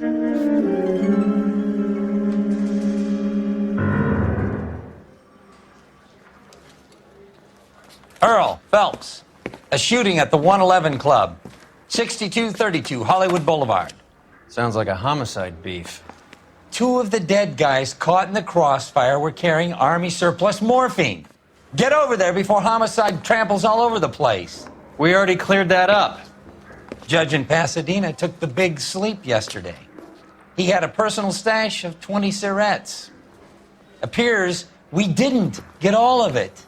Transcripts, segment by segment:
Earl Phelps, a shooting at the 111 Club, 6232 Hollywood Boulevard. Sounds like a homicide beef. 2 of the dead guys caught in the crossfire were carrying Army surplus morphine. Get over there before homicide tramples all over the place. We already cleared that up. Judge in Pasadena took the big sleep yesterday. He had a personal stash of 20 cigarettes. Appears we didn't get all of it.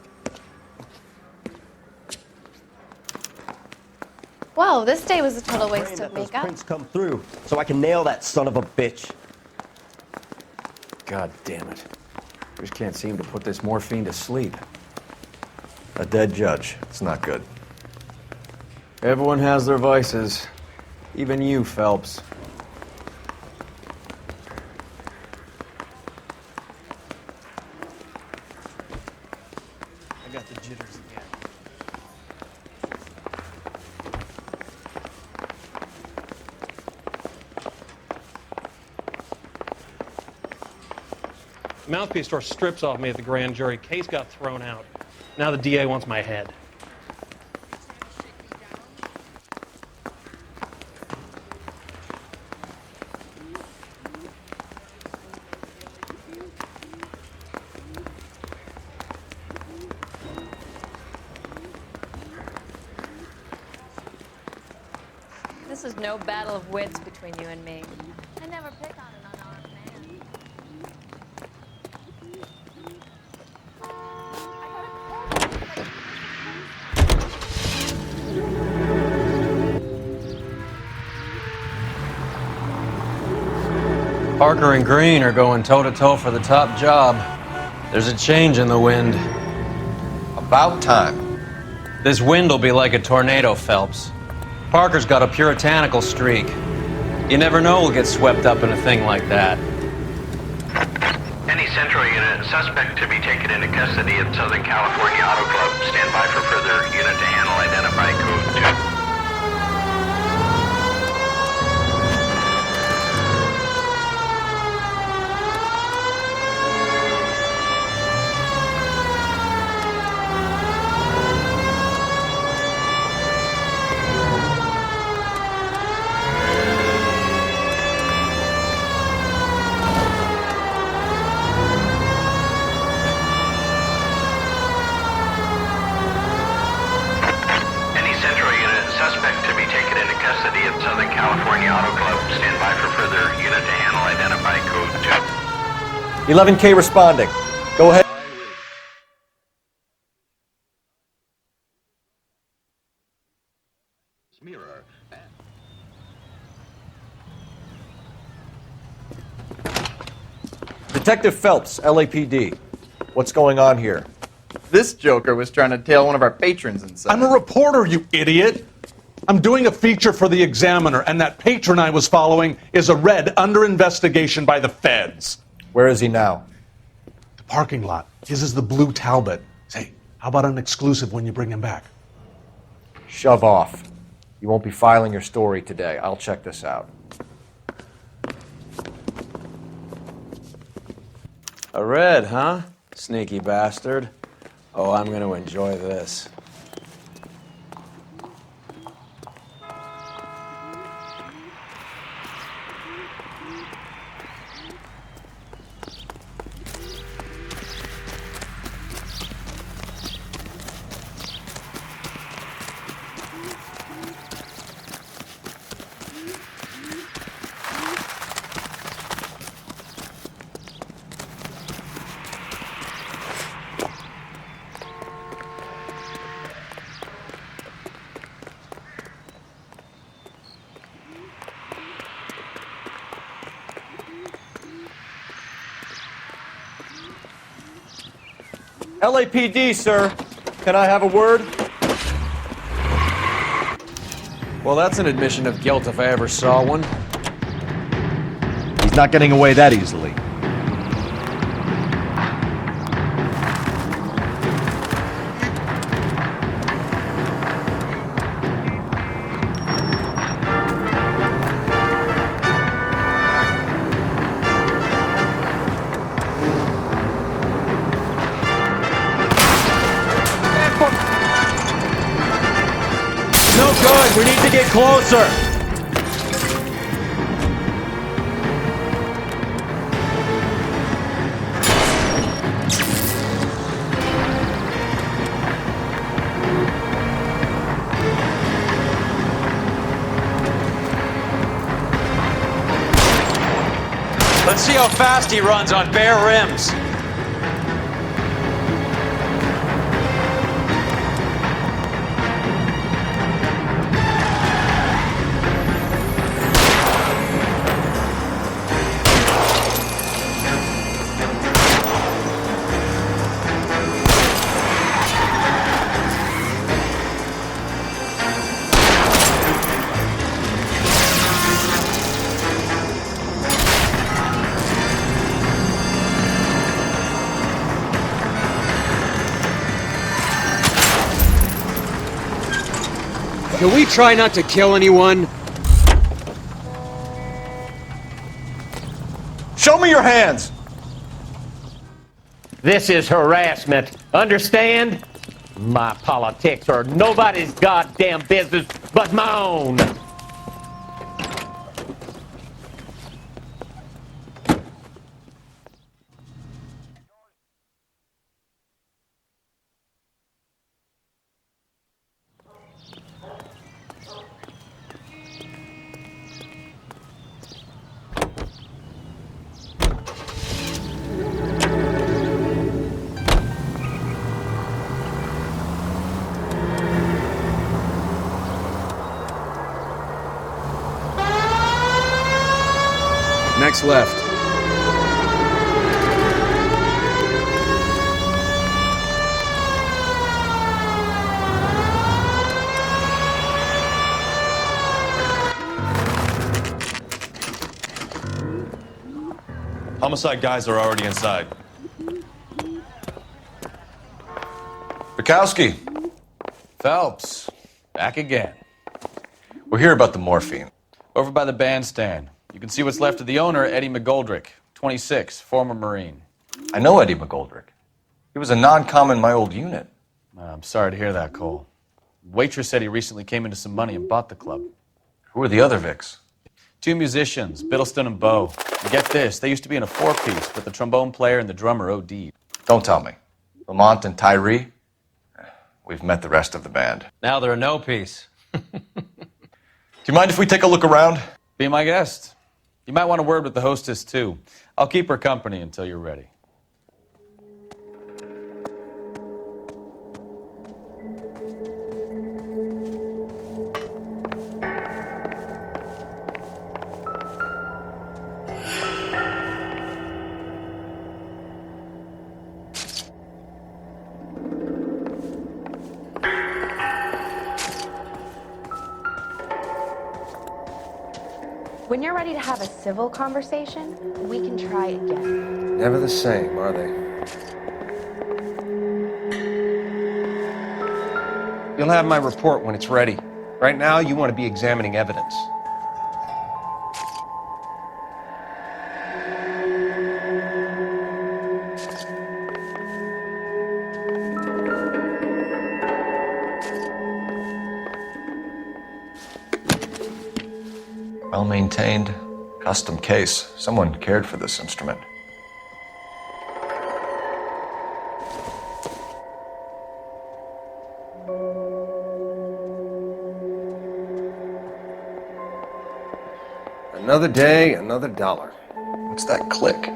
Whoa, this day was a total waste of those makeup. prints come through so I can nail that son of a bitch. God damn it. Just can't seem to put this morphine to sleep. A dead judge. It's not good. Everyone has their vices. Even you, Phelps. I got the jitters again. The mouthpiece tore strips off me at the grand jury. Case got thrown out. Now the DA wants my head. This is no battle of wits between you and me. I never pick on an unarmed man. Parker and Green are going toe-to-toe for the top job. There's a change in the wind. About time. This wind will be like a tornado, Phelps. Parker's got a puritanical streak. You never know who'll get swept up in a thing like that. Any Central unit, suspect to be taken into custody at Southern California Auto Club. Stand by for further unit to handle. Identify code 2. Southern California Auto Club. Stand by for further unit to handle. Identify code 2. 11K responding. Go ahead. Detective Phelps, LAPD. What's going on here? This joker was trying to tail one of our patrons inside. I'm a reporter, you idiot. I'm doing a feature for the Examiner, and that patron I was following is a red under investigation by the feds. Where is he now? The parking lot. His is the blue Talbot. Say, how about an exclusive when you bring him back? Shove off. You won't be filing your story today. I'll check this out. A red, huh? Sneaky bastard. Oh, I'm gonna enjoy this. LAPD, sir. Can I have a word? Well, that's an admission of guilt if I ever saw one. He's not getting away that easily. closer! Let's see how fast he runs on bare rims. Can we try not to kill anyone? Show me your hands! This is harassment. Understand? My politics are nobody's goddamn business but my own. Next left. Homicide guys are already inside. Bukowski, Phelps, back again. we're here about the morphine. Over by the bandstand. You can see what's left of the owner, Eddie McGoldrick, 26, former Marine. I know Eddie McGoldrick. He was a non-com in my old unit. I'm sorry to hear that, Cole. Waitress said he recently came into some money and bought the club. Who are the other Vics? 2 musicians, Biddleston and Bow. And get this, they used to be in a 4-piece, but the trombone player and the drummer OD'd. Don't tell me. Lamont and Tyree? We've met the rest of the band. Now they're a no-piece. Do you mind if we take a look around? Be my guest. You might want a word with the hostess, too. I'll keep her company until you're ready. When you're ready to have a civil conversation, we can try again. Never the same, are they? You'll have my report when it's ready. Right now, you want to be examining evidence. Well-maintained, custom case. Someone cared for this instrument. Another day, another dollar. What's that click?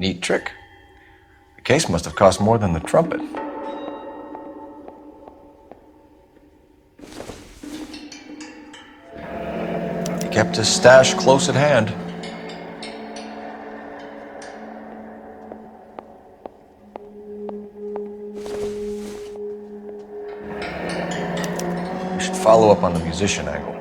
Neat trick. The case must have cost more than the trumpet. He kept his stash close at hand. We should follow up on the musician angle.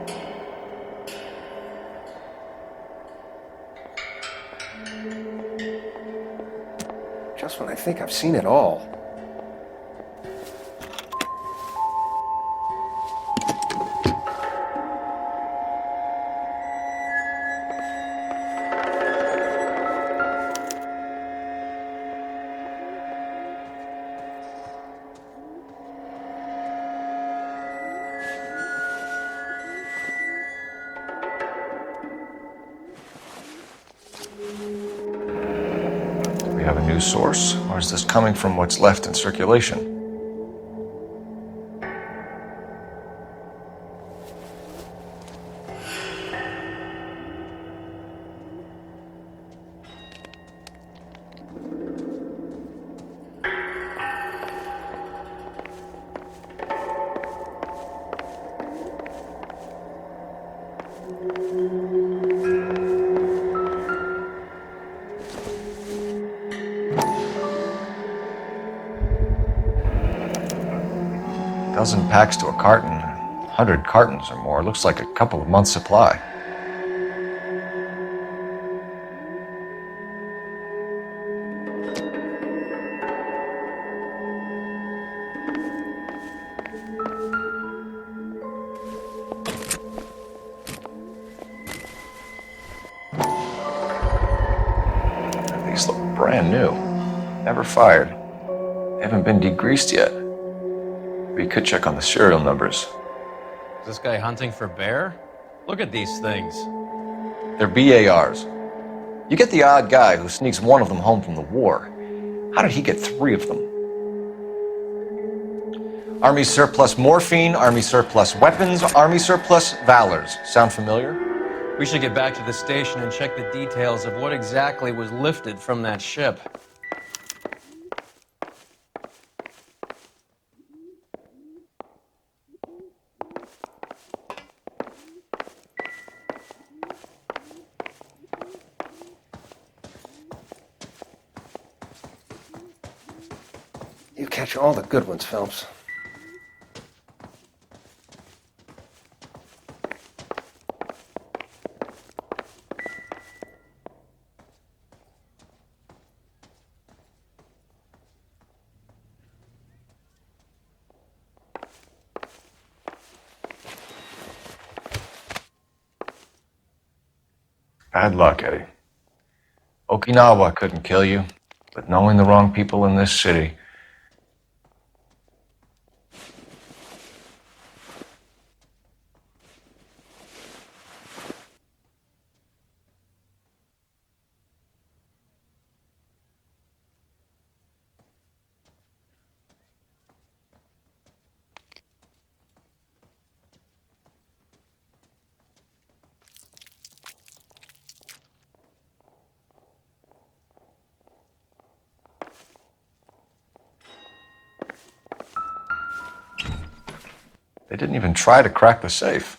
Just think I've seen it all. Have a news source, or is this coming from what's left in circulation? Dozen packs to a carton, 100 cartons or more. Looks like a couple of months' supply. These look brand new. Never fired. They haven't been degreased yet. We could check on the serial numbers. Is this guy hunting for bear? Look at these things. They're BARs. You get the odd guy who sneaks one of them home from the war. How did he get 3 of them? Army surplus morphine, Army surplus weapons, Army surplus valors. Sound familiar? We should get back to the station and check the details of what exactly was lifted from that ship. You catch all the good ones, Phelps. Bad luck, Eddie. Okinawa couldn't kill you, but knowing the wrong people in this city. They didn't even try to crack the safe.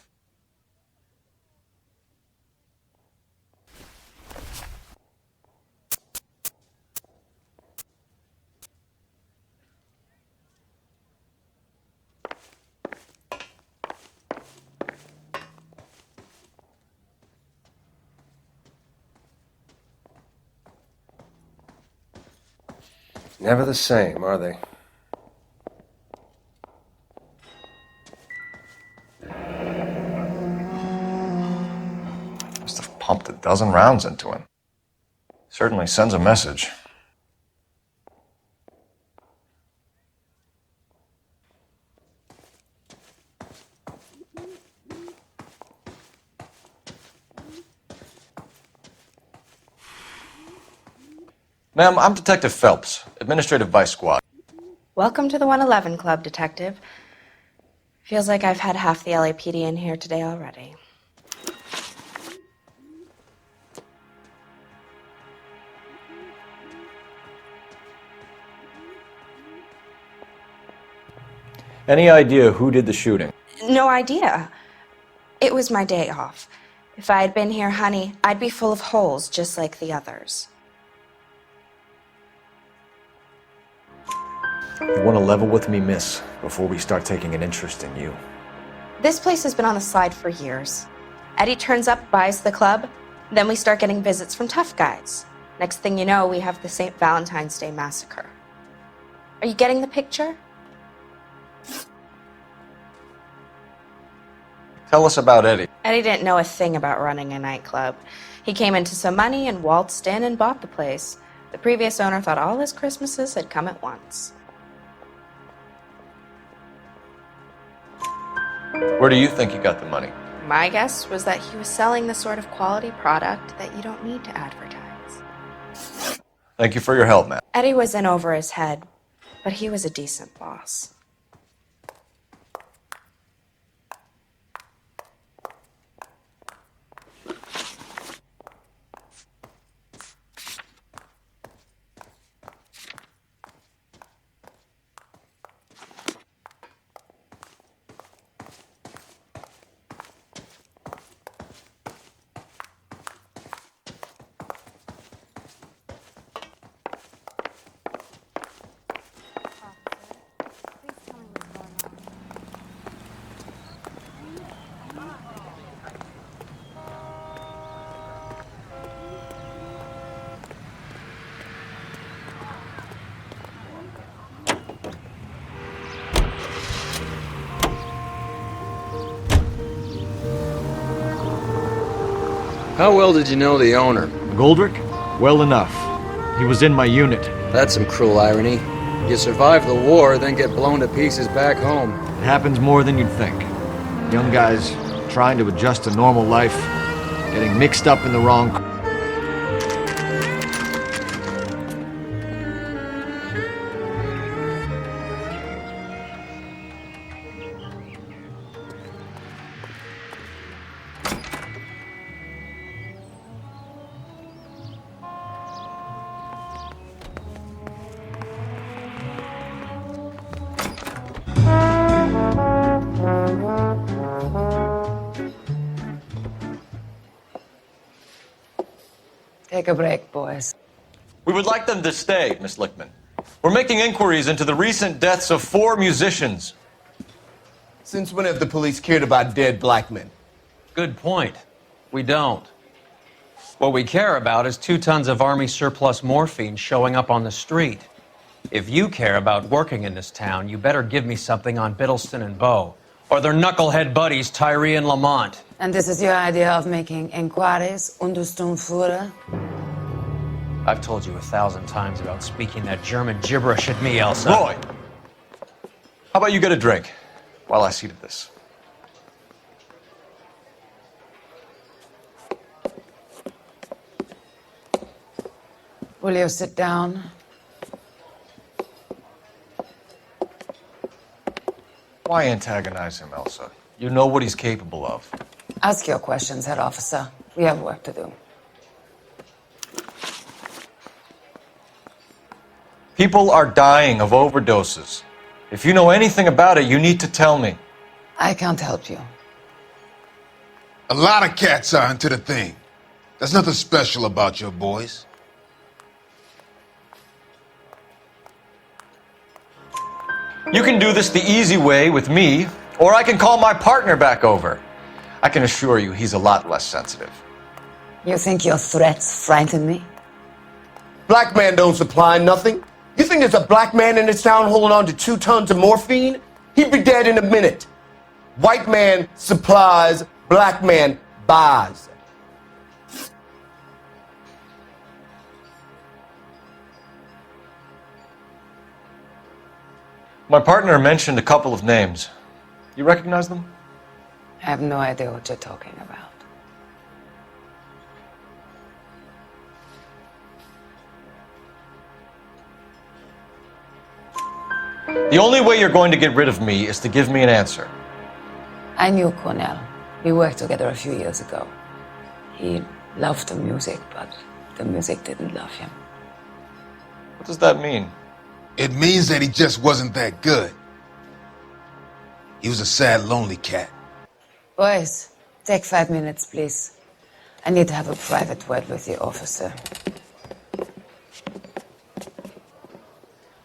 Never the same, are they? Must have pumped a dozen rounds into him. Certainly sends a message. Ma'am, I'm Detective Phelps, Administrative Vice Squad. Welcome to the 111 Club, Detective. Feels like I've had half the LAPD in here today already. Any idea who did the shooting? No idea. It was my day off. If I had been here, honey, I'd be full of holes just like the others. You want to level with me, miss, before we start taking an interest in you. This place has been on the slide for years. Eddie turns up, buys the club, then we start getting visits from tough guys. Next thing you know, we have the St. Valentine's Day massacre. Are you getting the picture? Tell us about Eddie. Eddie didn't know a thing about running a nightclub. He came into some money and waltzed in and bought the place. The previous owner thought all his Christmases had come at once. Where do you think he got the money? My guess was that he was selling the sort of quality product that you don't need to advertise. Thank you for your help, Matt. Eddie was in over his head, but he was a decent boss. How well did you know the owner? Goldrick? Well enough. He was in my unit. That's some cruel irony. You survive the war, then get blown to pieces back home. It happens more than you'd think. Young guys trying to adjust to normal life, getting mixed up in the wrong... Take a break, boys. We would like them to stay, Miss Lichtman. We're making inquiries into the recent deaths of 4 musicians. Since when have the police cared about dead black men? Good point. We don't. What we care about is 2 tons of Army surplus morphine showing up on the street. If you care about working in this town, you better give me something on Biddleston and Bow, or their knucklehead buddies Tyree and Lamont. And this is your idea of making inquiries, Untersturmführer? I've told you 1,000 times about speaking that German gibberish at me, Elsa. Roy! How about you get a drink while I see to this? Will you sit down? Why antagonize him, Elsa? You know what he's capable of. Ask your questions, head officer. We have work to do. People are dying of overdoses. If you know anything about it, you need to tell me. I can't help you. A lot of cats are into the thing. There's nothing special about your boys. You can do this the easy way with me, or I can call my partner back over. I can assure you he's a lot less sensitive. You think your threats frighten me? Black man don't supply nothing. You think there's a black man in this town holding on to 2 tons of morphine? He'd be dead in a minute. White man supplies, black man buys. My partner mentioned a couple of names. You recognize them? I have no idea what you're talking about. The only way you're going to get rid of me is to give me an answer. I knew Cornell. We worked together a few years ago. He loved the music, but the music didn't love him. What does that mean? It means that he just wasn't that good. He was a sad, lonely cat. Boys, take 5 minutes, please. I need to have a private word with the officer.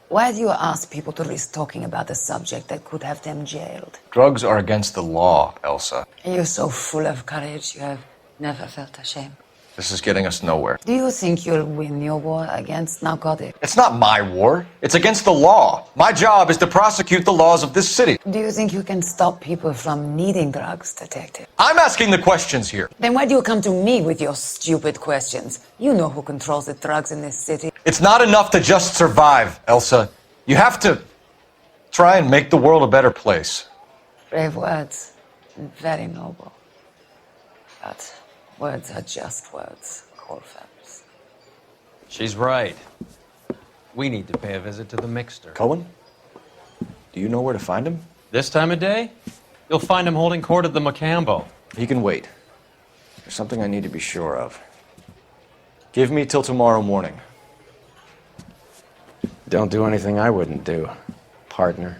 Why do you ask people to risk talking about a subject that could have them jailed? Drugs are against the law, Elsa. And you're so full of courage, you have never felt ashamed. This is getting us nowhere. Do you think you'll win your war against narcotics? It's not my war. It's against the law. My job is to prosecute the laws of this city. Do you think you can stop people from needing drugs, detective? I'm asking the questions here. Then why do you come to me with your stupid questions? You know who controls the drugs in this city. It's not enough to just survive, Elsa. You have to try and make the world a better place. Brave words, and very noble. But words are just words, Colfax. She's right. We need to pay a visit to the Mixter. Cohen? Do you know where to find him? This time of day? You'll find him holding court at the Macambo. He can wait. There's something I need to be sure of. Give me till tomorrow morning. Don't do anything I wouldn't do, partner.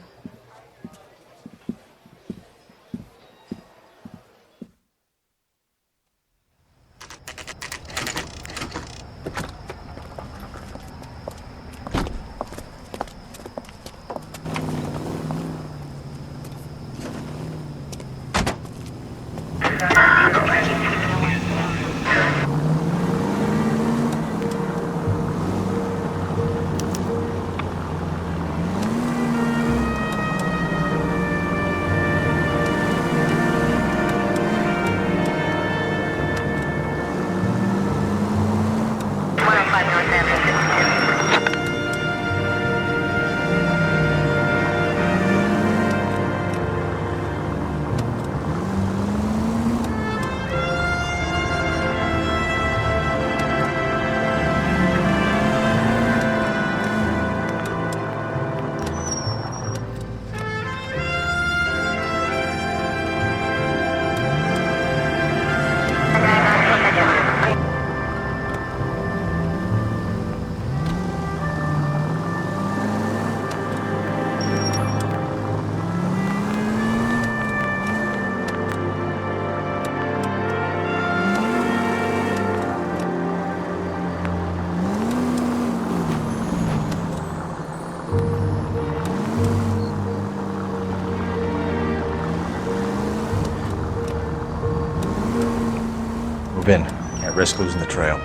Move in. Can't risk losing the trail.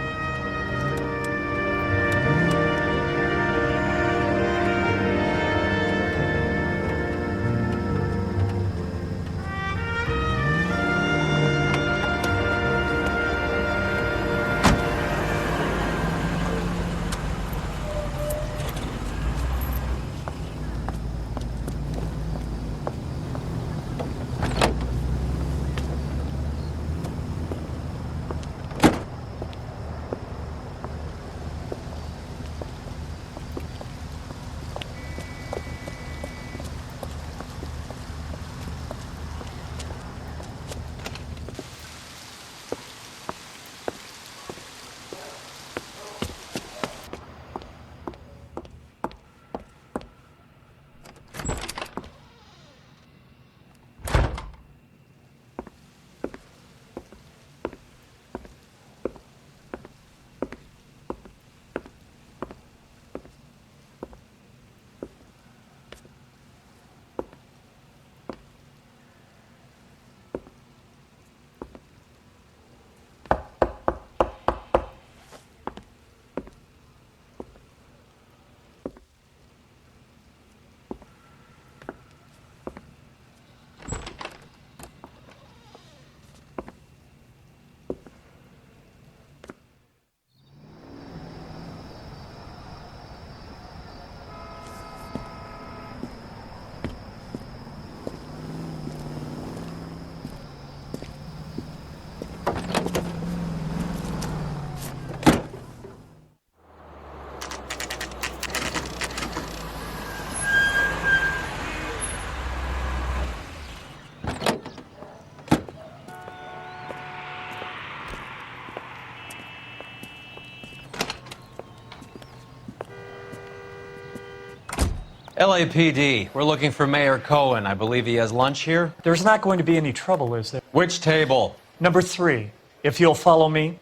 LAPD, we're looking for Mayor Cohen. I believe he has lunch here. There's not going to be any trouble, is there? Which table? Number 3, if you'll follow me.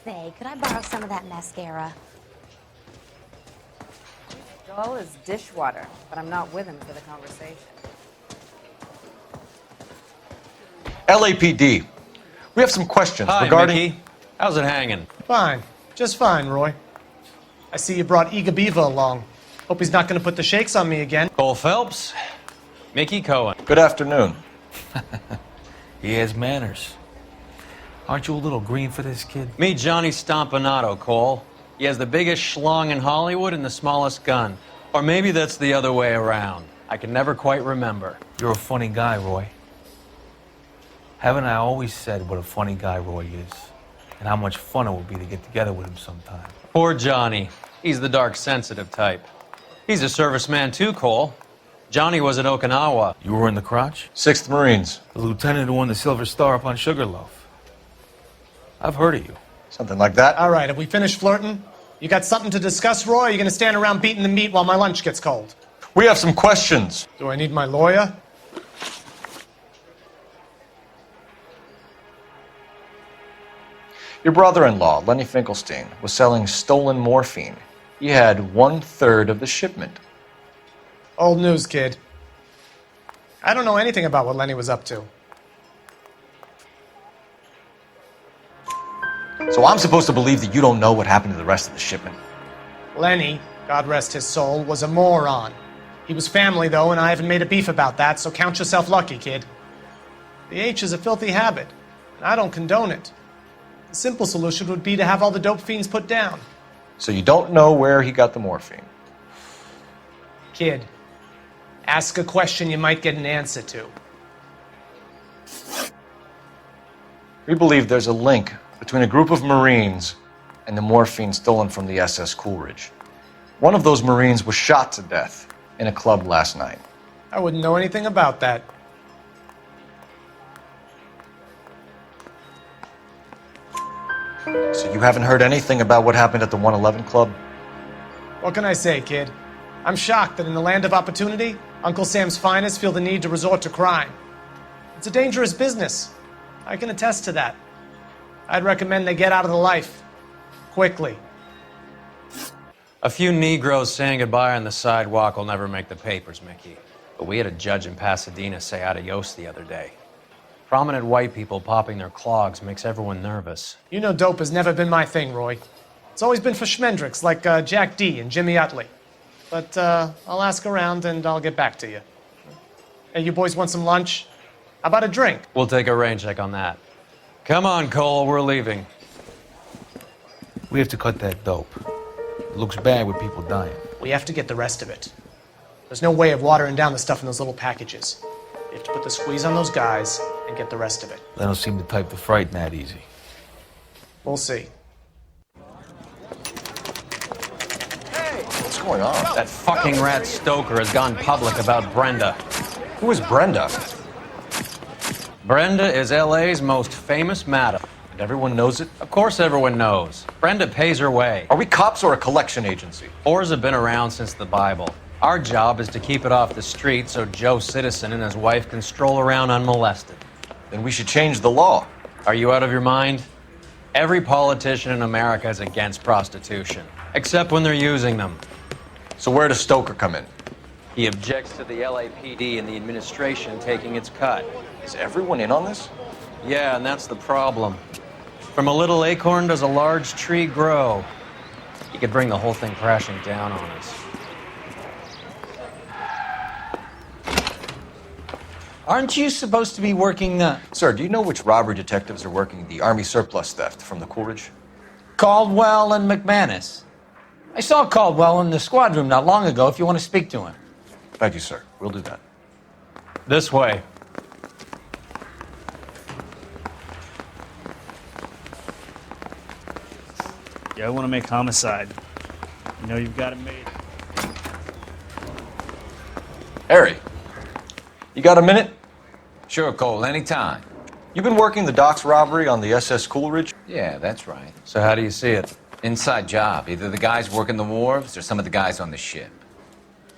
Say, could I borrow some of that mascara? Joel is dishwater, but I'm not with him for the conversation. LAPD, We have some questions Hi, regarding... Mickey. How's it hanging? Fine. Just fine, Roy. I see you brought Iga Beaver along. Hope he's not going to put the shakes on me again. Cole Phelps, Mickey Cohen. Good afternoon. He has manners. Aren't you a little green for this kid? Meet Johnny Stompanato, Cole. He has the biggest schlong in Hollywood and the smallest gun. Or maybe that's the other way around. I can never quite remember. You're a funny guy, Roy. Haven't I always said what a funny guy Roy is? And how much fun it would be to get together with him sometime. Poor Johnny. He's the dark, sensitive type. He's a serviceman too, Cole. Johnny was at Okinawa. You were in the crotch? 6th Marines. The lieutenant who won the Silver Star up on Sugarloaf. I've heard of you. Something like that. All right, have we finished flirting? You got something to discuss, Roy? Or are you going to stand around beating the meat while my lunch gets cold? We have some questions. Do I need my lawyer? Your brother-in-law, Lenny Finkelstein, was selling stolen morphine. He had 1/3 of the shipment. Old news, kid. I don't know anything about what Lenny was up to. So I'm supposed to believe that you don't know what happened to the rest of the shipment? Lenny, God rest his soul, was a moron. He was family, though, and I haven't made a beef about that, so count yourself lucky, kid. The H is a filthy habit, and I don't condone it. The simple solution would be to have all the dope fiends put down. So you don't know where he got the morphine? Kid, ask a question you might get an answer to. We believe there's a link between a group of Marines and the morphine stolen from the SS Coolidge. One of those Marines was shot to death in a club last night. I wouldn't know anything about that. So you haven't heard anything about what happened at the 111 Club? What can I say, kid? I'm shocked that in the land of opportunity, Uncle Sam's finest feel the need to resort to crime. It's a dangerous business. I can attest to that. I'd recommend they get out of the life. Quickly. A few Negroes saying goodbye on the sidewalk will never make the papers, Mickey. But we had a judge in Pasadena say adios the other day. Prominent white people popping their clogs makes everyone nervous. You know dope has never been my thing, Roy. It's always been for schmendricks like Jack D. and Jimmy Utley. But I'll ask around and I'll get back to you. Hey, you boys want some lunch? How about a drink? We'll take a rain check on that. Come on, Cole, we're leaving. We have to cut that dope. It looks bad with people dying. We have to get the rest of it. There's no way of watering down the stuff in those little packages. You have to put the squeeze on those guys and get the rest of it. They don't seem the type to frighten that easy. We'll see. What's going on? That fucking rat Stoker has gone public about Brenda. Who is Brenda? Brenda is LA's most famous madam. And everyone knows it? Of course everyone knows. Brenda pays her way. Are we cops or a collection agency? Whores have been around since the Bible. Our job is to keep it off the street so Joe Citizen and his wife can stroll around unmolested. Then we should change the law. Are you out of your mind? Every politician in America is against prostitution, except when they're using them. So where does Stoker come in? He objects to the LAPD and the administration taking its cut. Is everyone in on this? Yeah, and that's the problem. From a little acorn does a large tree grow. He could bring the whole thing crashing down on us. Aren't you supposed to be working the... Sir, do you know which robbery detectives are working the Army surplus theft from the Coolidge? Caldwell and McManus. I saw Caldwell in the squad room not long ago if you want to speak to him. Thank you, sir. We'll do that. This way. Yeah, I want to make homicide. You know you've got it made. Harry, you got a minute? Sure, Cole, anytime. You've been working the docks robbery on the SS Coolidge? Yeah, that's right. So how do you see it? Inside job. Either the guys working the wharves or some of the guys on the ship.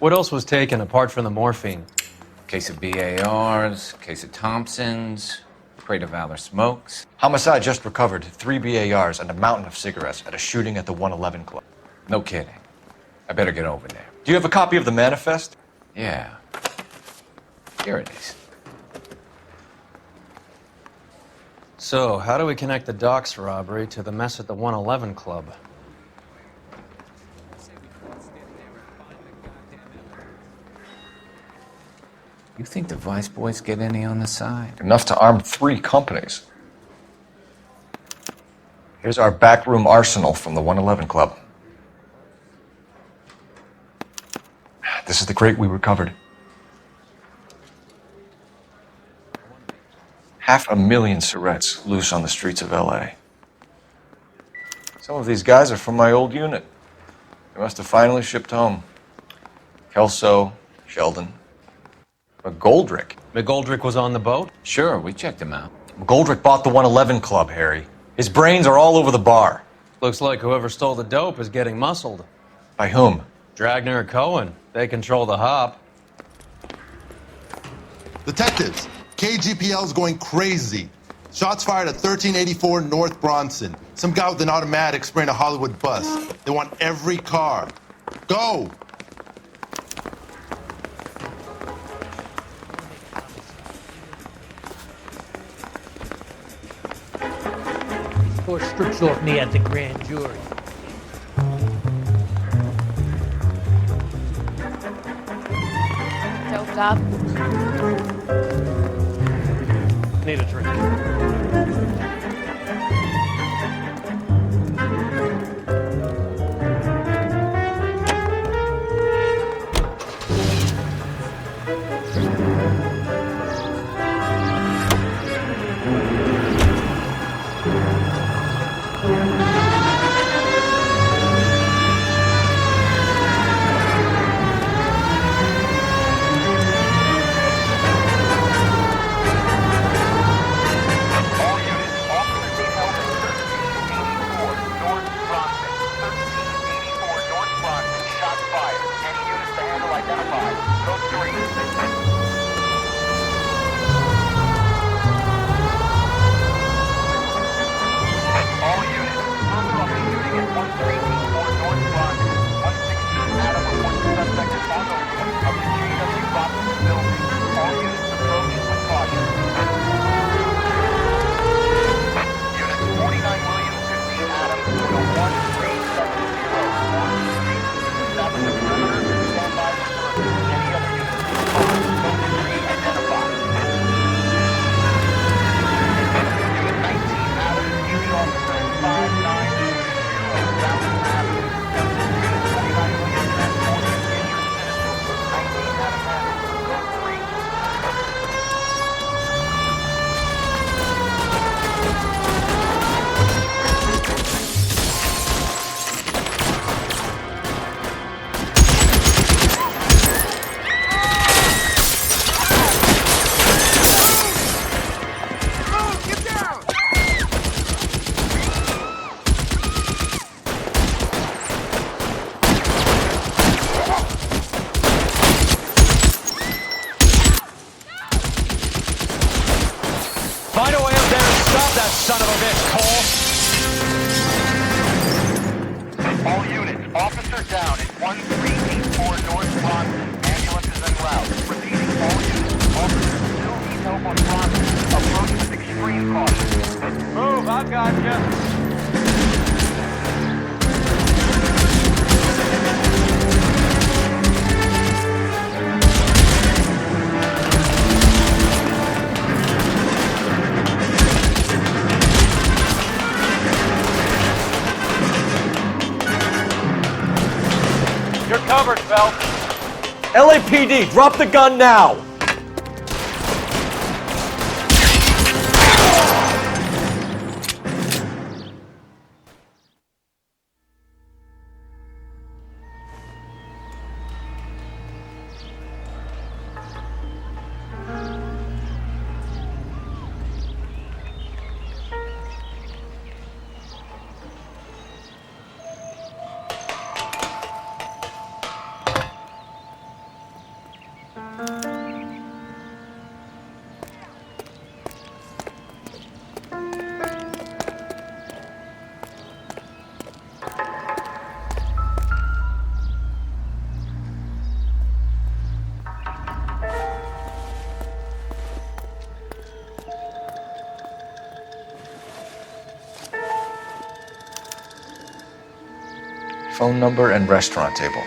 What else was taken apart from the morphine? Case of BARs, case of Thompsons, crate of Valor smokes. Homicide just recovered 3 BARs and a mountain of cigarettes at a shooting at the 111 Club. No kidding. I better get over there. Do you have a copy of the manifest? Yeah. Here it is. So, how do we connect the docks robbery to the mess at the 111 Club? You think the Vice Boys get any on the side? Enough to arm 3 companies. Here's our backroom arsenal from the 111 Club. This is the crate we recovered. 500,000 cigarettes loose on the streets of LA. Some of these guys are from my old unit. They must have finally shipped home. Kelso, Sheldon, McGoldrick. McGoldrick was on the boat? Sure, we checked him out. McGoldrick bought the 111 Club, Harry. His brains are all over the bar. Looks like whoever stole the dope is getting muscled. By whom? Dragner or Cohen. They control the hop. Detectives, KGPL's going crazy. Shots fired at 1384 North Bronson. Some guy with an automatic spraying a Hollywood bus. They want every car. Go! Four strips off me at the grand jury. Doped up. Need a drink. Find a way up there and stop that son of a bitch, Cole! All units, officer down at 1384 North Bronson. Ambulance is en route. Repeating, all units, officer still needs help on Bronson. Approach with extreme caution. Move, I've got you. You're covered, Phelps. LAPD, drop the gun now! phone number and restaurant table.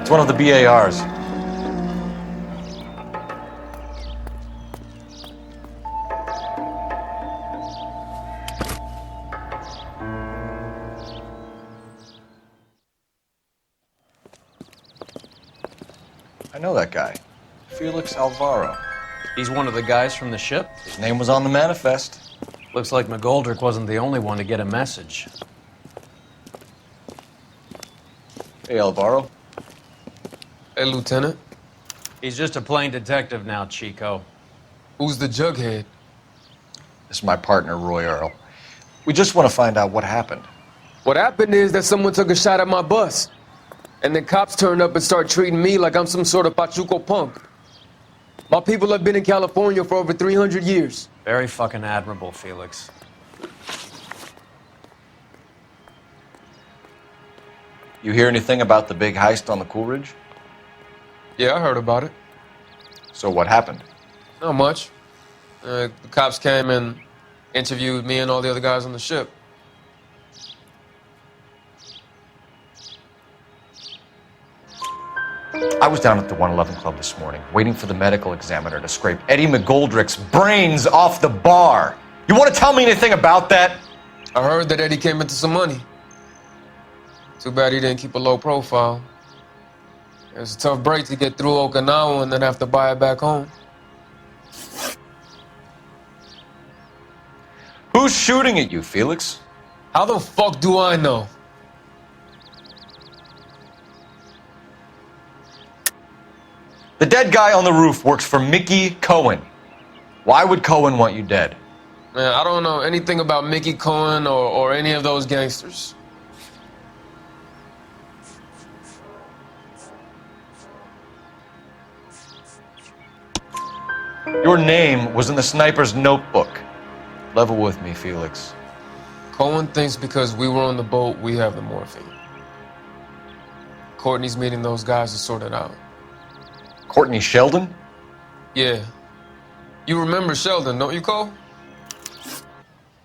It's one of the BARs. I know that guy. Felix Alvaro. He's one of the guys from the ship? His name was on the manifest. Looks like McGoldrick wasn't the only one to get a message. Hey, Alvaro. Hey, Lieutenant. He's just a plain detective now, Chico. Who's the jughead? This is my partner, Roy Earl. We just want to find out what happened. What happened is that someone took a shot at my bus. And then cops turned up and started treating me like I'm some sort of Pachuco punk. My people have been in California for over 300 years. Very fucking admirable, Felix. You hear anything about the big heist on the Coolidge? Yeah, I heard about it. So what happened? Not much. The cops came and interviewed me and all the other guys on the ship. I was down at the 111 Club this morning, waiting for the medical examiner to scrape Eddie McGoldrick's brains off the bar. You want to tell me anything about that? I heard that Eddie came into some money. Too bad he didn't keep a low profile. It was a tough break to get through Okinawa and then have to buy it back home. Who's shooting at you, Felix? How the fuck do I know? The dead guy on the roof works for Mickey Cohen. Why would Cohen want you dead? Man, I don't know anything about Mickey Cohen or any of those gangsters. Your name was in the sniper's notebook. Level with me, Felix. Cohen thinks because we were on the boat, we have the morphine. Courtney's meeting those guys to sort it out. Courtney Sheldon? Yeah. You remember Sheldon, don't you, Cole?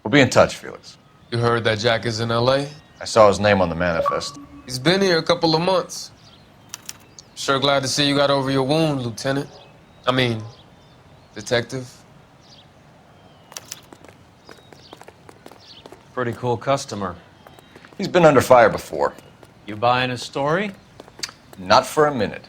We'll be in touch, Felix. You heard that Jack is in L.A.? I saw his name on the manifest. He's been here a couple of months. Sure glad to see you got over your wound, Lieutenant. I mean, Detective. Pretty cool customer. He's been under fire before. You buying his story? Not for a minute.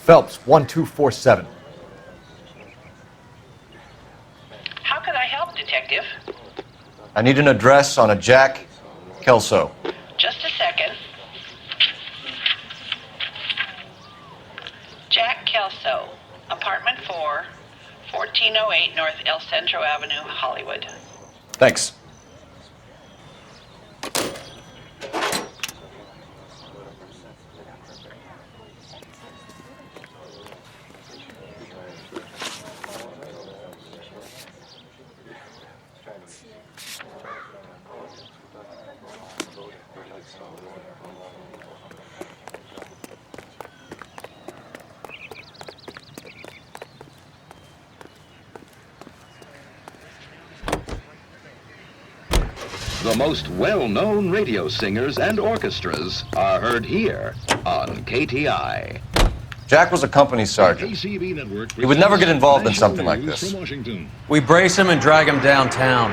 Phelps, 1247. How can I help, Detective? I need an address on a Jack Kelso. Just a second. Jack Kelso, apartment 4, 1408 North El Centro Avenue, Hollywood. Thanks. The most well-known radio singers and orchestras are heard here on KTI. Jack was a company sergeant. He would never get involved in something like this. We brace him and drag him downtown.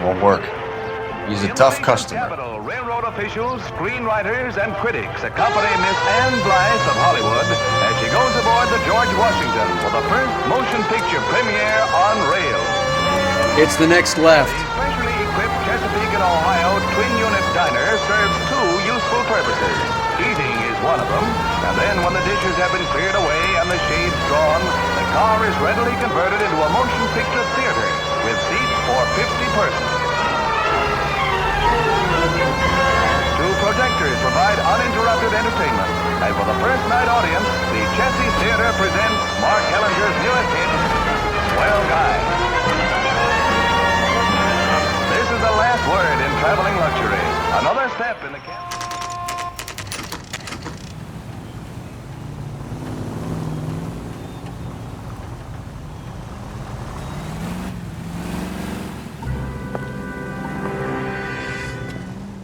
Won't work. He's a tough customer. Railroad officials, screenwriters, and critics accompany Miss Anne Blythe of Hollywood as she goes aboard the George Washington for the first motion picture premiere on rail. It's the next left. The specially equipped Chesapeake and Ohio twin-unit diner serves two useful purposes. Eating is one of them, and then when the dishes have been cleared away and the shades drawn, the car is readily converted into a motion picture theater with seats for 50 persons. Two projectors provide uninterrupted entertainment, and for the first night audience, the Chessie Theater presents Mark Hellinger's newest hit, Swell Guy. This is the last word in traveling luxury. Another step in the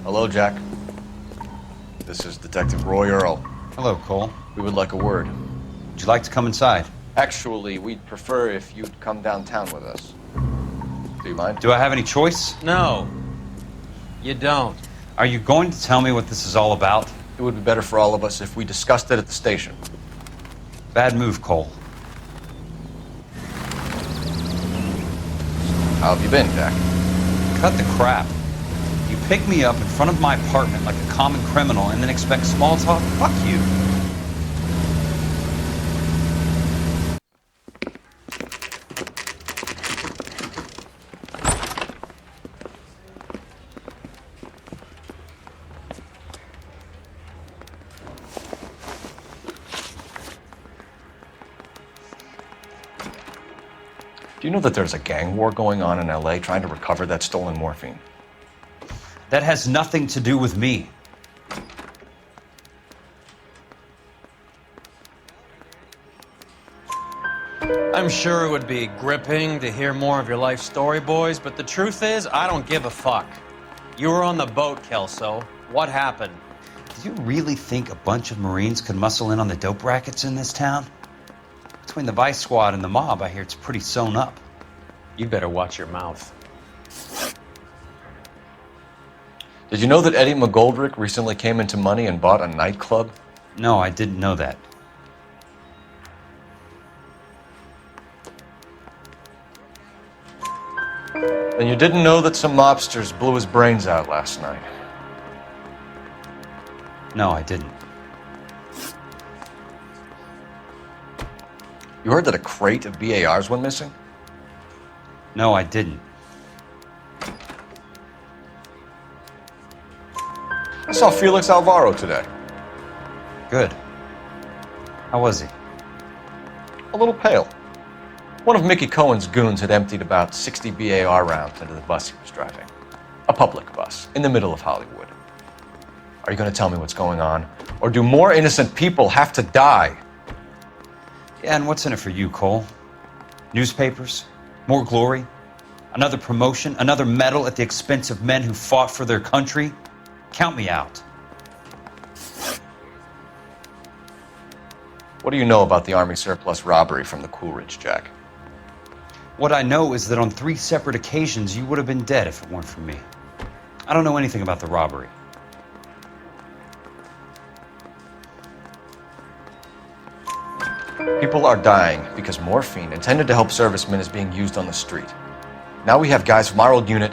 Hello, Jack. This is Detective Roy Earl. Hello, Cole. We would like a word. Would you like to come inside? Actually, we'd prefer if you'd come downtown with us. Do you mind? Do I have any choice? No, you don't. Are you going to tell me what this is all about? It would be better for all of us if we discussed it at the station. Bad move, Cole. How have you been, Jack? Cut the crap. You pick me up in front of my apartment like a common criminal and then expect small talk? Fuck you. Do you know that there's a gang war going on in LA trying to recover that stolen morphine? That has nothing to do with me. I'm sure it would be gripping to hear more of your life story, boys, but the truth is, I don't give a fuck. You were on the boat, Kelso. What happened? Do you really think a bunch of Marines could muscle in on the dope rackets in this town? Between the Vice Squad and the mob, I hear it's pretty sewn up. You better watch your mouth. Did you know that Eddie McGoldrick recently came into money and bought a nightclub? No, I didn't know that. Then you didn't know that some mobsters blew his brains out last night? No, I didn't. You heard that a crate of BARs went missing? No, I didn't. I saw Felix Alvaro today. Good. How was he? A little pale. One of Mickey Cohen's goons had emptied about 60 BAR rounds into the bus he was driving. A public bus, in the middle of Hollywood. Are you going to tell me what's going on? Or do more innocent people have to die? Yeah, and what's in it for you, Cole? Newspapers? More glory? Another promotion? Another medal at the expense of men who fought for their country? Count me out. What do you know about the Army surplus robbery from the Coolidge, Jack? What I know is that on 3 separate occasions you would have been dead if it weren't for me. I don't know anything about the robbery. People are dying because morphine intended to help servicemen is being used on the street. Now we have guys from our old unit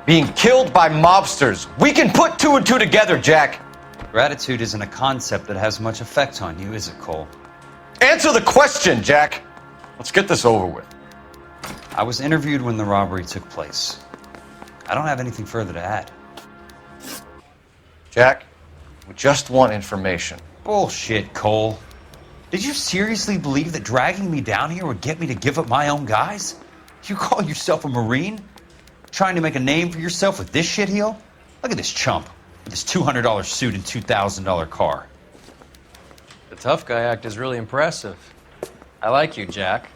being killed by mobsters. We can put 2 and 2 together, Jack. Gratitude isn't a concept that has much effect on you, is it, Cole? Answer the question, Jack. Let's get this over with. I was interviewed when the robbery took place. I don't have anything further to add. Jack, we just want information. Bullshit, Cole. Did you seriously believe that dragging me down here would get me to give up my own guys? You call yourself a Marine? Trying to make a name for yourself with this shitheel? Look at this chump with this $200 suit and $2,000 car. The tough guy act is really impressive. I like you, Jack.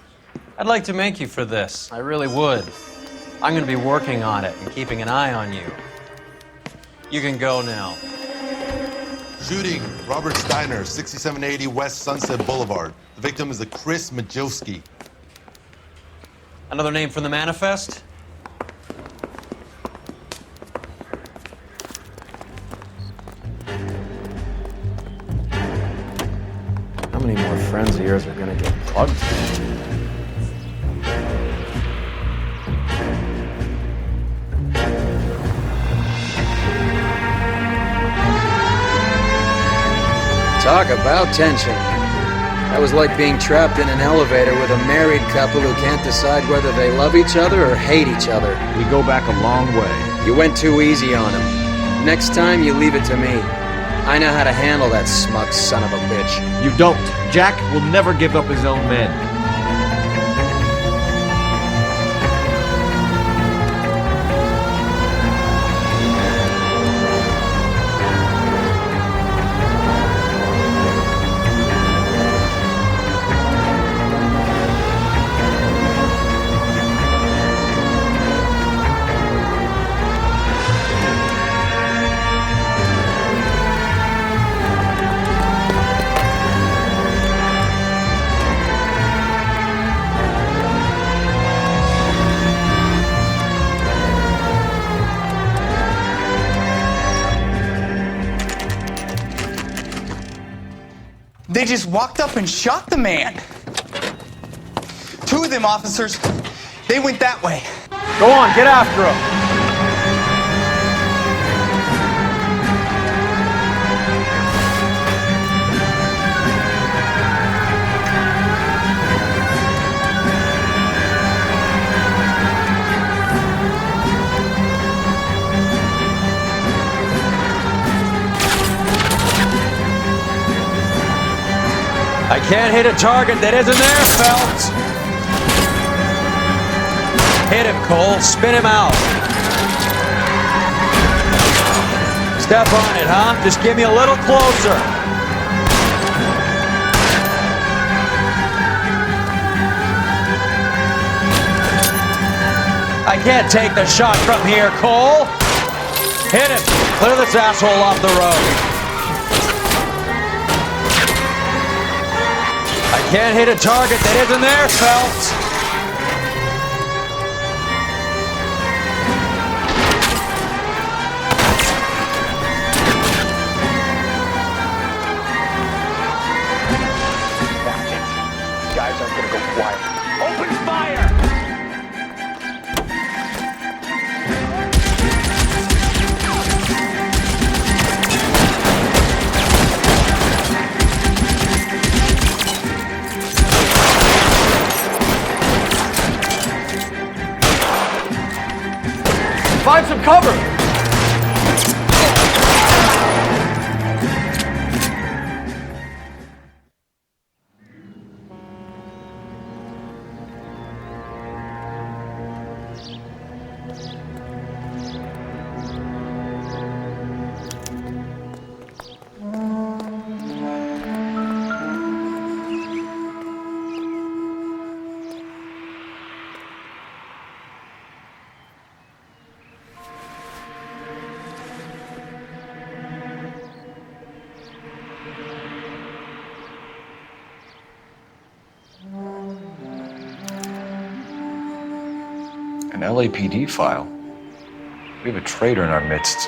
I'd like to make you for this. I really would. I'm going to be working on it and keeping an eye on you. You can go now. Shooting, Robert's Diner, 6780 West Sunset Boulevard. The victim is a Chris Majowski. Another name from the manifest? How many more friends of yours are gonna get plugged? Talk about tension. That was like being trapped in an elevator with a married couple who can't decide whether they love each other or hate each other. We go back a long way. You went too easy on him. Next time, you leave it to me. I know how to handle that smug son of a bitch. You don't. Jack will never give up his own men. They just walked up and shot the man. Two of them officers, they went that way. Go on, get after him. I can't hit a target that isn't there, Phelps. Hit him, Cole. Spin him out. Step on it, huh? Just give me a little closer. I can't take the shot from here, Cole. Hit him. Clear this asshole off the road. Can't hit a target that isn't there, Phelps. Watch it. Guys aren't gonna go quiet. Open fire! Find some cover! An LAPD file. We have a traitor in our midst.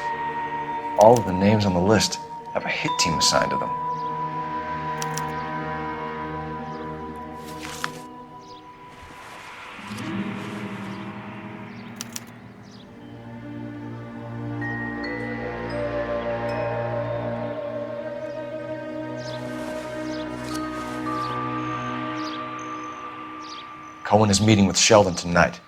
All of the names on the list have a hit team assigned to them. Cohen is meeting with Sheldon tonight.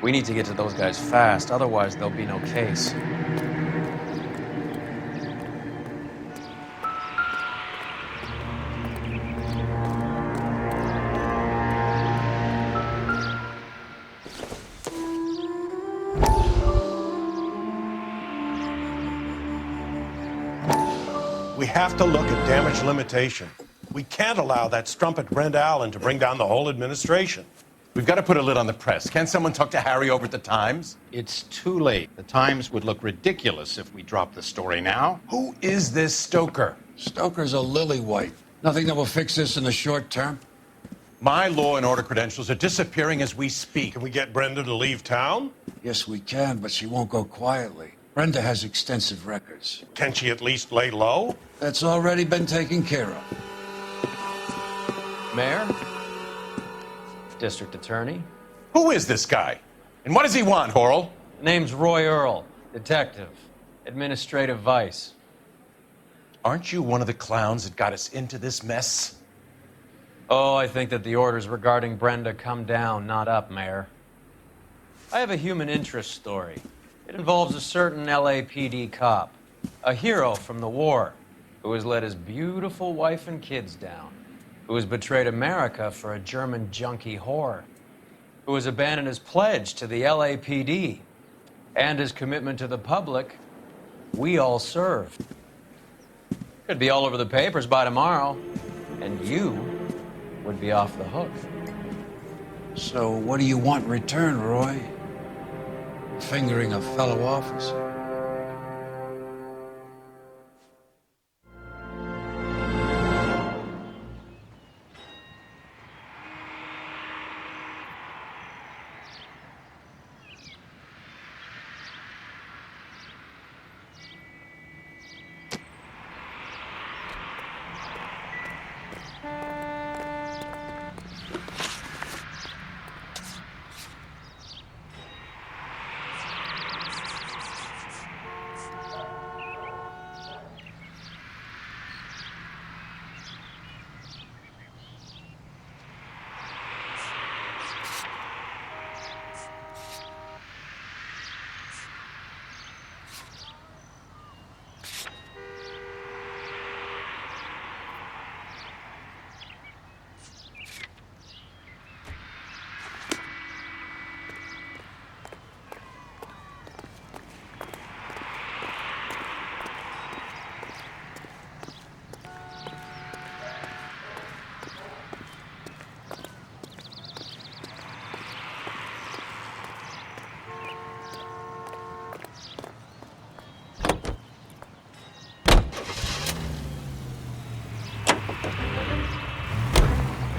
We need to get to those guys fast, otherwise there'll be no case. We have to look at damage limitation. We can't allow that strumpet Brent Allen to bring down the whole administration. We've got to put a lid on the press. Can't someone talk to Harry over at the Times? It's too late. The Times would look ridiculous if we dropped the story now. Who is this Stoker? Stoker's a lily-white. Nothing that will fix this in the short term. My law and order credentials are disappearing as we speak. Can we get Brenda to leave town? Yes, we can, but she won't go quietly. Brenda has extensive records. Can she at least lay low? That's already been taken care of. Mayor? District Attorney? Who is this guy? And what does he want, Horrell? Name's Roy Earl, detective, administrative vice. Aren't you one of the clowns that got us into this mess? Oh, I think that the orders regarding Brenda come down, not up, Mayor. I have a human interest story. It involves a certain LAPD cop, a hero from the war, who has let his beautiful wife and kids down, who has betrayed America for a German junkie whore, who has abandoned his pledge to the LAPD and his commitment to the public we all served. Could be all over the papers by tomorrow, and you would be off the hook. So what do you want in return, Roy? Fingering a fellow officer?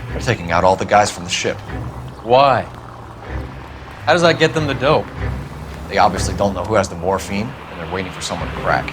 They're taking out all the guys from the ship. Why? How does that get them the dope? They obviously don't know who has the morphine, and they're waiting for someone to crack.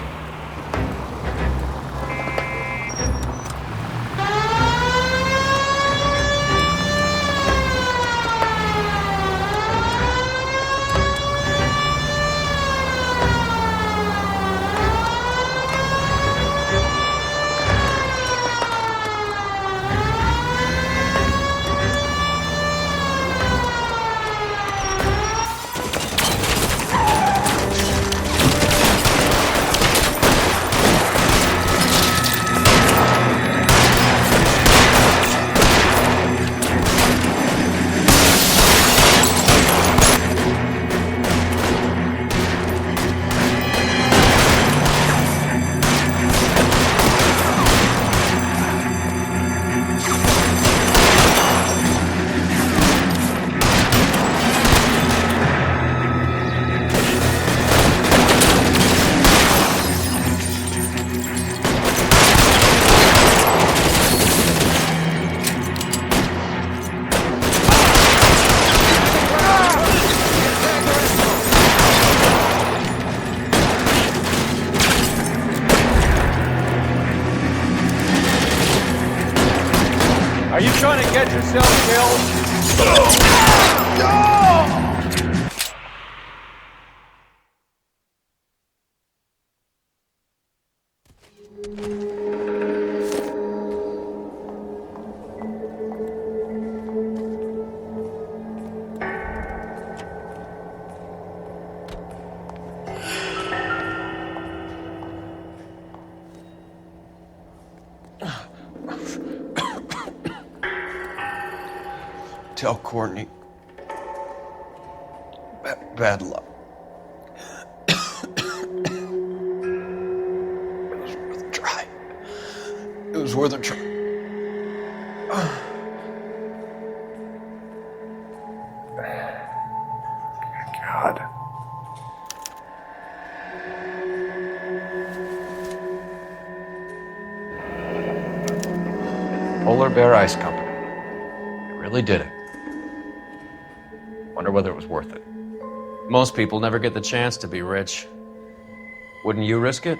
Are you trying to get yourself killed? Tell Courtney. Bad luck. It was worth a try. It was worth a try. Bear Ice Company. They really did it. Wonder whether it was worth it. Most people never get the chance to be rich. Wouldn't you risk it?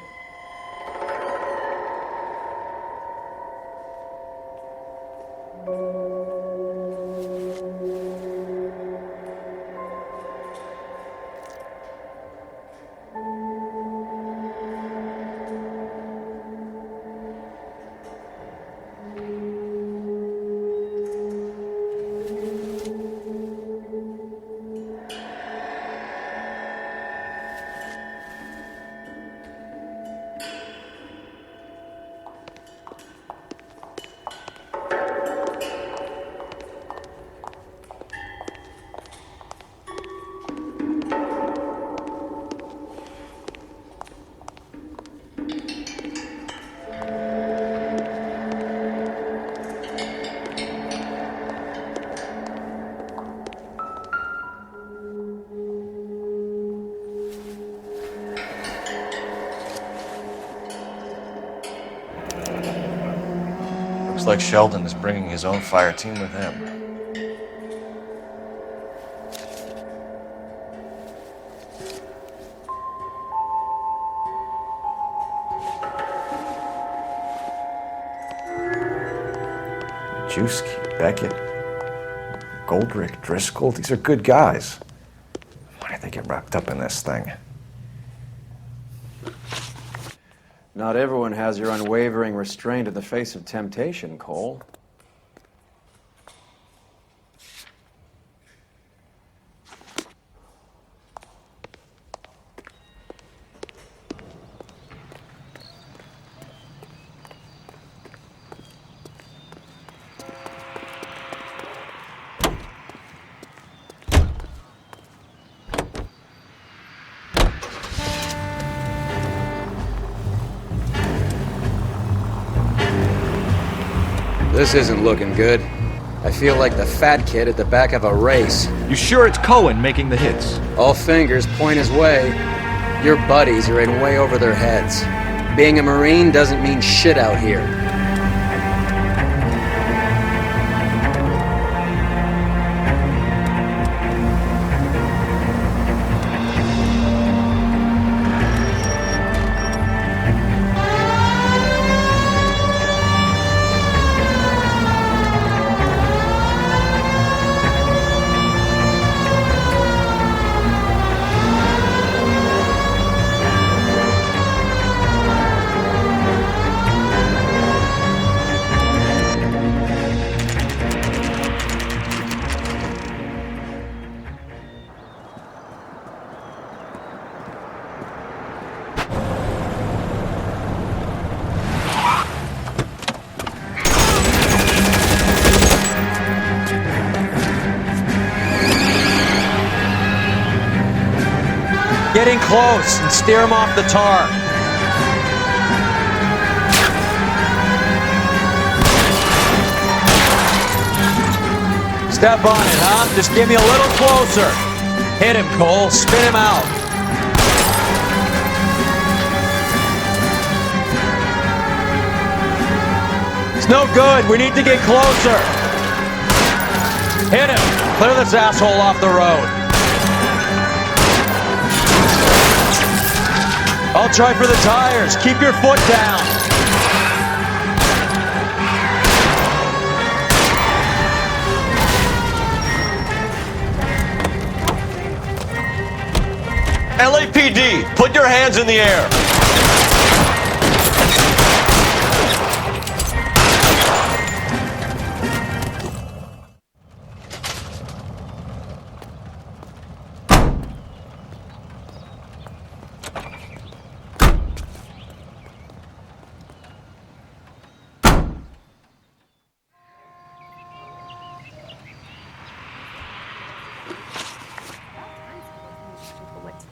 Looks like Sheldon is bringing his own fire team with him. Juski, Beckett, Goldrick, Driscoll, these are good guys. Why did they get wrapped up in this thing? Not everyone has your unwavering restraint in the face of temptation, Cole. This isn't looking good. I feel like the fat kid at the back of a race. You sure it's Cohen making the hits? All fingers point his way. Your buddies are in way over their heads. Being a Marine doesn't mean shit out here. Get in close and steer him off the tar. Step on it, huh? Just give me a little closer. Hit him, Cole. Spin him out. It's no good. We need to get closer. Hit him. Clear this asshole off the road. I'll try for the tires. Keep your foot down. LAPD, put your hands in the air.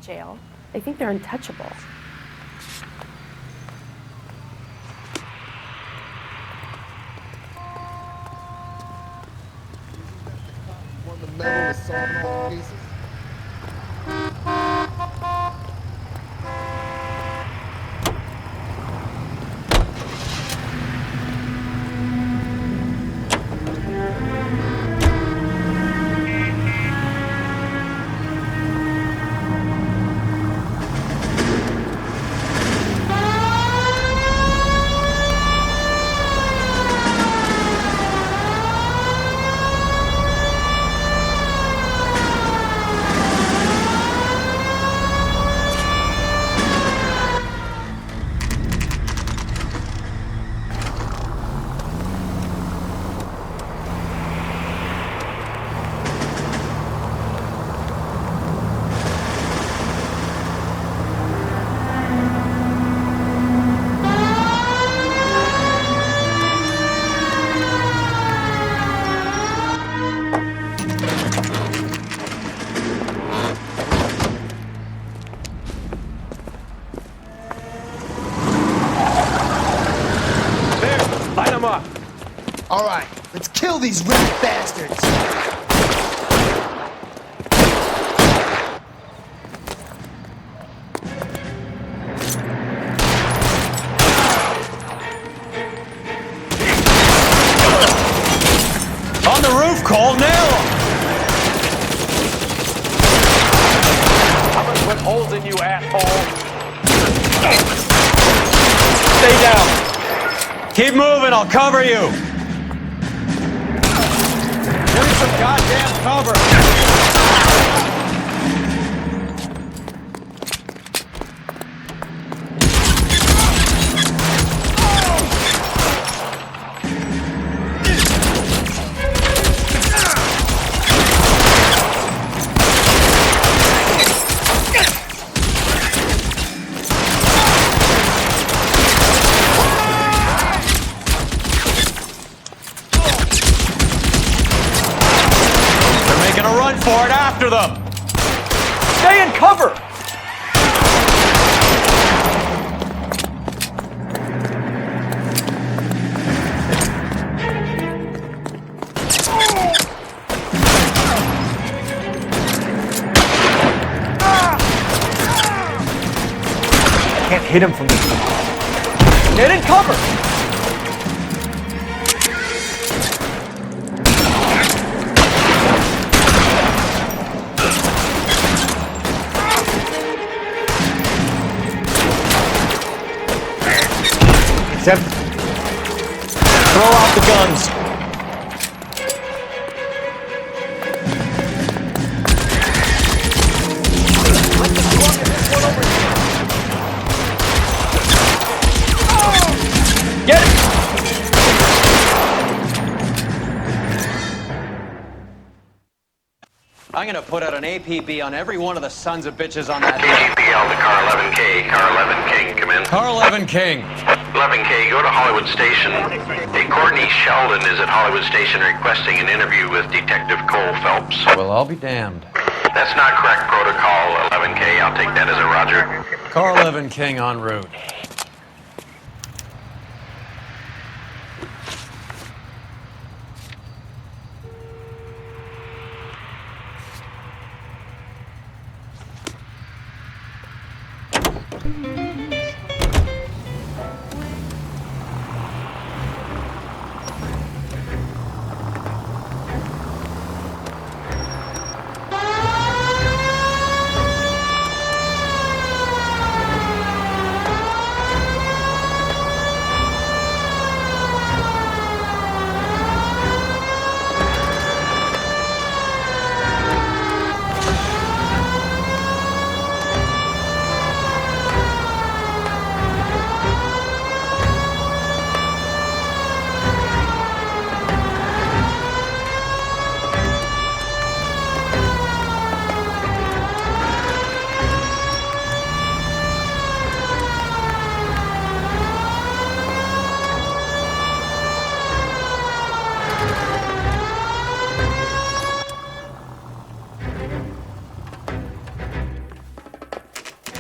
Jail. They think they're untouchable. Won the medal of solving all the cases. kill these rat bastards! On the roof, Cole, nail him! I'm gonna put holes in you, asshole. Stay down. Keep moving, I'll cover you. Give me some goddamn cover. Making a run for it after them! Stay in cover! Can't hit him from this one. Get in cover! Except, throw out the guns. Get it! I'm gonna put out an APB on every one of the sons of bitches on that. KGPL to Car 11K. Car 11 King, come in. Car 11 King. 11K, go to Hollywood Station. Hey, Courtney Sheldon is at Hollywood Station requesting an interview with Detective Cole Phelps. Well, I'll be damned. That's not correct protocol, 11K. I'll take that as a roger. Car 11 King en route.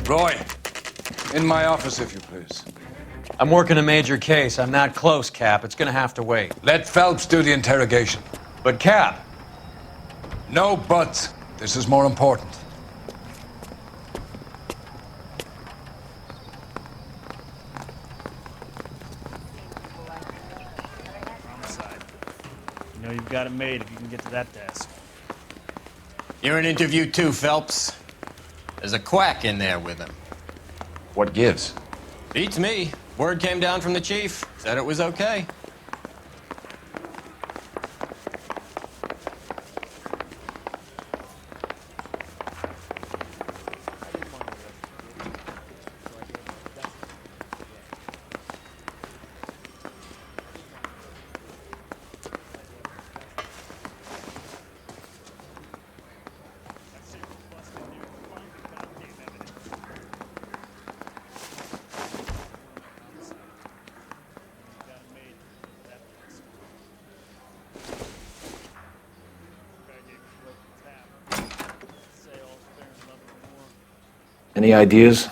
Roy, in my office, if you please. I'm working a major case. I'm not close, Cap. It's gonna have to wait. Let Phelps do the interrogation. But, Cap. No buts. This is more important. You know you've got it made if you can get to that desk. You're in interview too, Phelps. There's a quack in there with him. What gives? Beats me. Word came down from the chief. Said it was okay. Any ideas?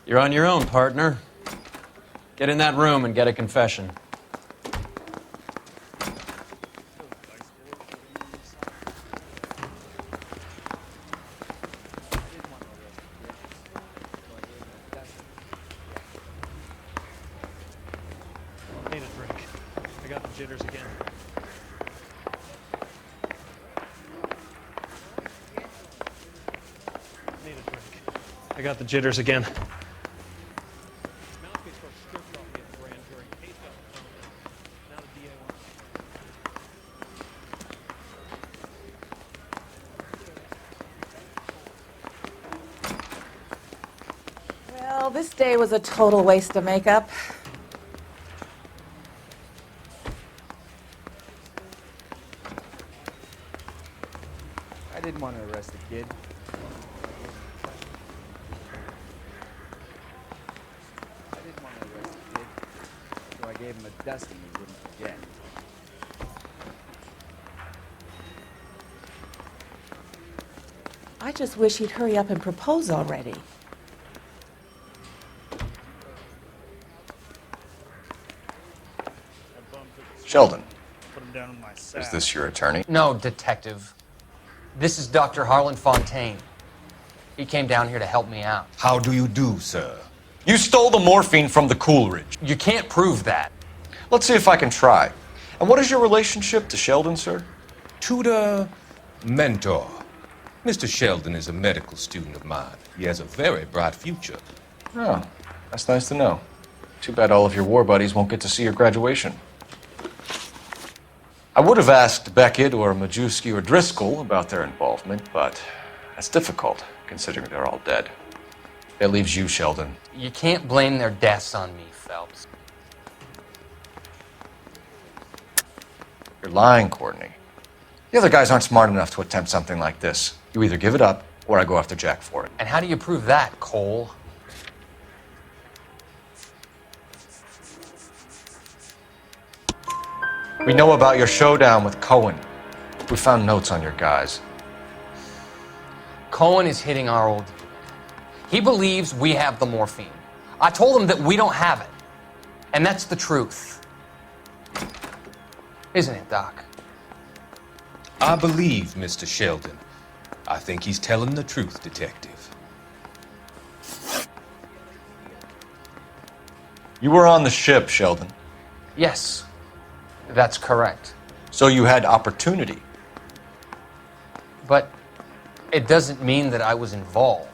You're on your own, partner. Get in that room and get a confession. jitters again. Need a drink. I got the jitters again. Well, this day was a total waste of makeup. I didn't want to arrest the kid. So I gave him a dusting he wouldn't forget. I just wish he'd hurry up and propose already. Sheldon, Put him down in my sack. is this your attorney? No, Detective. This is Dr. Harlan Fontaine. He came down here to help me out. How do you do, sir? You stole the morphine from the Coolidge. You can't prove that. Let's see if I can try. And what is your relationship to Sheldon, sir? Tutor, mentor. Mr. Sheldon is a medical student of mine. He has a very bright future. Oh, that's nice to know. Too bad all of your war buddies won't get to see your graduation. I would have asked Beckett or Majewski or Driscoll about their involvement, but that's difficult, considering they're all dead. That leaves you, Sheldon. You can't blame their deaths on me, Phelps. You're lying, Courtney. The other guys aren't smart enough to attempt something like this. You either give it up, or I go after Jack for it. And how do you prove that, Cole? We know about your showdown with Cohen. We found notes on your guys. Cohen is hitting our old unit. He believes we have the morphine. I told him that we don't have it. And that's the truth. Isn't it, Doc? I believe Mr. Sheldon. I think he's telling the truth, Detective. You were on the ship, Sheldon. Yes, that's correct. So you had opportunity. But it doesn't mean that I was involved.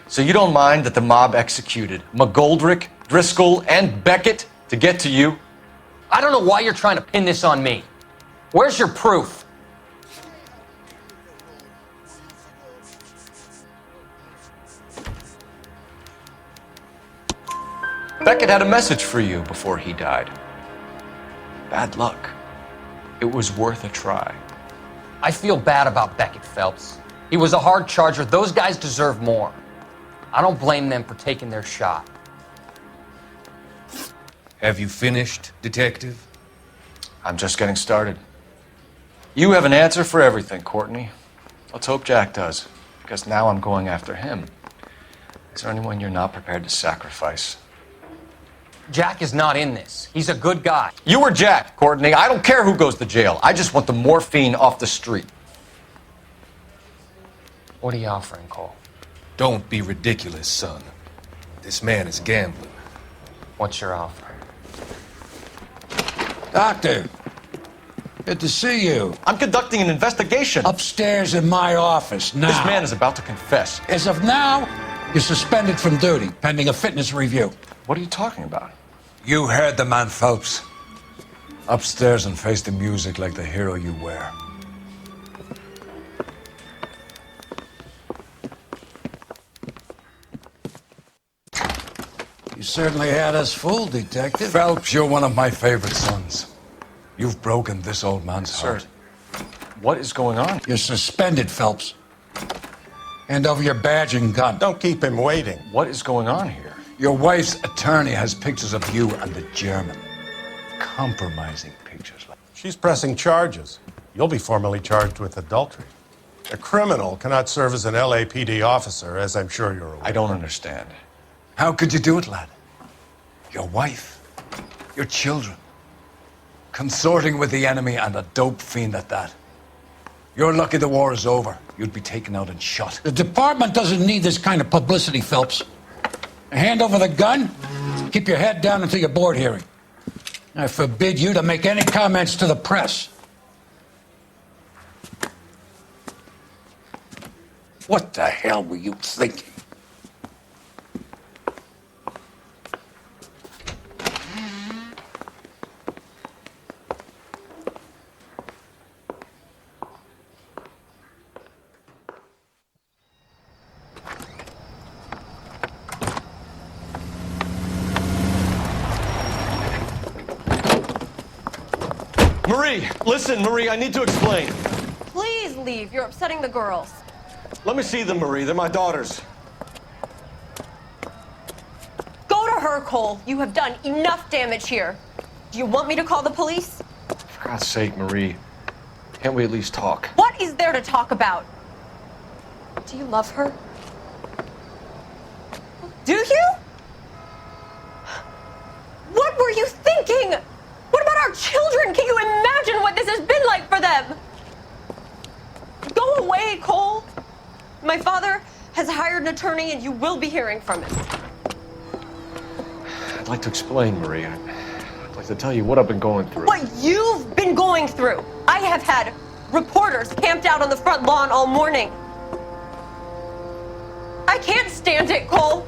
So you don't mind that the mob executed McGoldrick, Driscoll, and Beckett to get to you? I don't know why you're trying to pin this on me. Where's your proof? Beckett had a message for you before he died. Bad luck. It was worth a try. I feel bad about Beckett, Phelps. He was a hard charger. Those guys deserve more. I don't blame them for taking their shot. Have you finished, Detective? I'm just getting started. You have an answer for everything, Courtney. Let's hope Jack does, because now I'm going after him. Is there anyone you're not prepared to sacrifice? Jack is not in this. He's a good guy. You or Jack, Courtney. I don't care who goes to jail. I just want the morphine off the street. What are you offering, Cole? Don't be ridiculous, son. This man is gambling. What's your offer? Doctor, good to see you. I'm conducting an investigation. Upstairs in my office now. This man is about to confess. As of now, you're suspended from duty, pending a fitness review. What are you talking about? You heard the man, Phelps. Upstairs and face the music like the hero you were. You certainly had us fooled, Detective. Phelps, you're one of my favorite sons. You've broken this old man's heart. What is going on? You're suspended, Phelps. Hand over your badge and gun. Don't keep him waiting. What is going on here? Your wife's attorney has pictures of you and the German. Compromising pictures. She's pressing charges. You'll be formally charged with adultery. A criminal cannot serve as an LAPD officer, as I'm sure you're aware. I don't understand. How could you do it, lad? Your wife, your children, consorting with the enemy and a dope fiend at that. You're lucky the war is over. You'd be taken out and shot. The department doesn't need this kind of publicity, Phelps. Hand over the gun. Keep your head down until your board hearing. I forbid you to make any comments to the press. What the hell were you thinking? Marie, listen, Marie, I need to explain. Please leave. You're upsetting the girls. Let me see them, Marie. They're my daughters. Go to her, Cole. You have done enough damage here. Do you want me to call the police? For God's sake, Marie. Can't we at least talk? What is there to talk about? Do you love her? Do you? What were you thinking? What about our children? Can you imagine what this has been like for them? Go away, Cole. My father has hired an attorney and you will be hearing from him. I'd like to explain, Marie. I'd like to tell you what I've been going through. What you've been going through. I have had reporters camped out on the front lawn all morning. I can't stand it, Cole.